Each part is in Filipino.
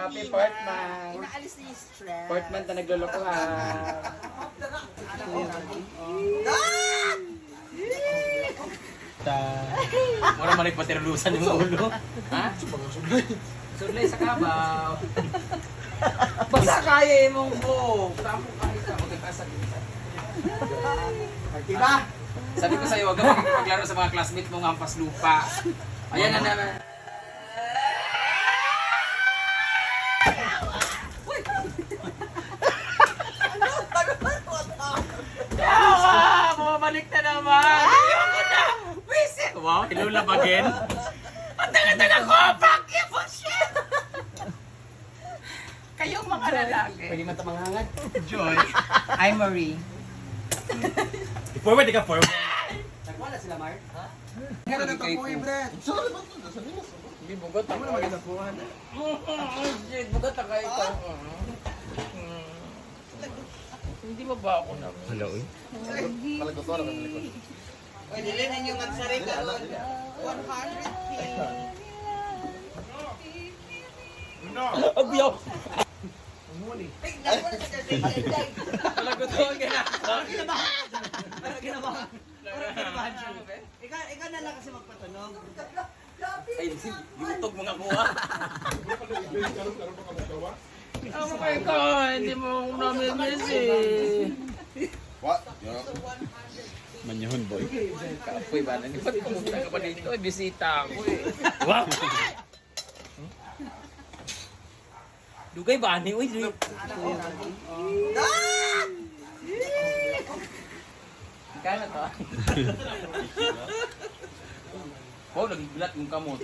Happy Portman. Inaalis na yung stress. Portman na naglulukuhan. Mura malig patirlusan yung ulo. Ha? Sudlay sa kabaw. Basta kaya mong buhok. Tamo kaya sa magkakasag. Diba? Sabi ko sa'yo, huwag ka maglaro sa mga classmates mong hampas lupa. Ayan na naman. Yawa! Bumabalik na naman! Ayoko na! Wisit! Wow, hello love again. Ang taga-taga ko! Fuck you! Bullshit! Kayong mga lalaki. Pwede man ito manghangat. Joy. I'm Marie. Forward ka, forward. Nagwala sila, Mark? Ha? Gano'n ang tapoy, Brett. Hindi, bugat ako. Ano naman yung shit, bugat ako ikaw. Hindi ba ba ako na? Hello, eh. Oy, dili na yung magsari ka ron. 100K. Abiyaw! Ay, naku na sa kasi. Talagot ko ang ginagawa. Ikaw na lang kasi magpatunog. Ay, YouTube mga kuha. Oh my God, hindi mo ako namin-miss eh. Manyahon, boy. Kapoy ba? Ba't pumunta ka pa dito? Bisita ako eh. Wow! Dugay ba? Ani? Uy, Kano to? Wow, nagigulat yung kamot.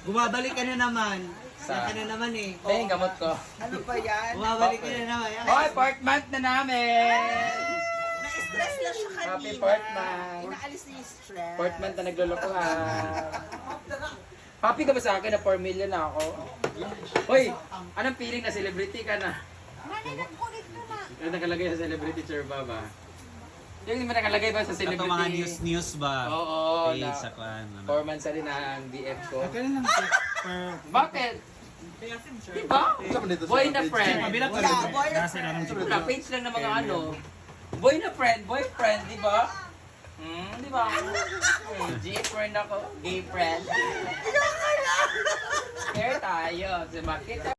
Bumabalik ka na naman. Sa- Sa ka na naman eh. Hindi, yung kamot ko. Ano ba yan? Bumabalik ka na naman. Hoy, Portman na namin! Na-stress lang siya kanina. Happy Portman. Inaalis na yung stress. Portman na naglulukuhan. Happy ka ba sa akin na 4 million na ako? Hoy, anong feeling na celebrity ka na? Ano nakalagay sa celebrity churba ba? Yung hindi mo nakalagay ba sa Ito celebrity? mga news ba? Oo, Page na sa klan. 4 months na rin ang BF ko. Kailan lang ito? Bakit? Diba? Boy na friend. Kabila pa Yeah, boy. Nasa ilalim siguro. Na page lang ng mga ano. Boy na friend, boyfriend, di ba? Di ba? G-friend ako, gay friend. Share tayo. Makita